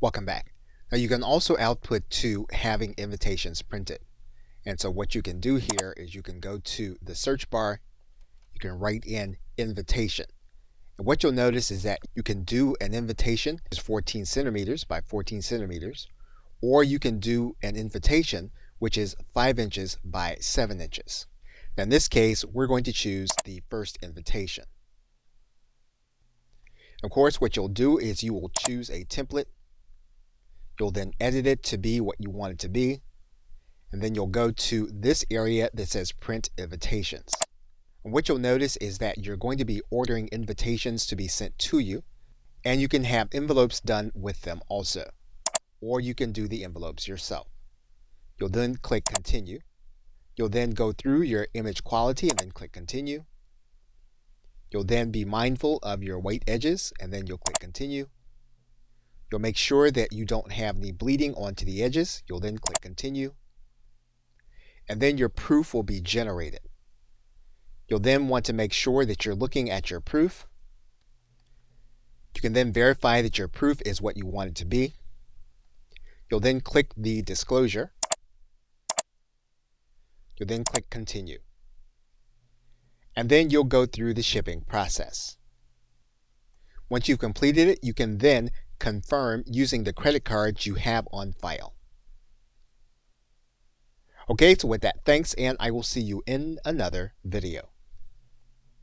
Welcome back. Now you can also output to having invitations printed. And so what you can do here is you can go to the search bar, you can write in invitation. And what you'll notice is that you can do an invitation is 14 centimeters by 14 centimeters, or you can do an invitation which is 5 inches by 7 inches. Now in this case, we're going to choose the first invitation. Of course, what you'll do is you will choose a template. You'll then edit it to be what you want it to be. And then you'll go to this area that says print invitations. And what you'll notice is that you're going to be ordering invitations to be sent to you. And you can have envelopes done with them also. Or you can do the envelopes yourself. You'll then click continue. You'll then go through your image quality and then click continue. You'll then be mindful of your white edges and then you'll click continue. You'll make sure that you don't have any bleeding onto the edges. You'll then click continue. And then your proof will be generated. You'll then want to make sure that you're looking at your proof. You can then verify that your proof is what you want it to be. You'll then click the disclosure. You'll then click continue. And then you'll go through the shipping process. Once you've completed it, you can then confirm using the credit cards you have on file. Okay, so with that, thanks, and I will see you in another video.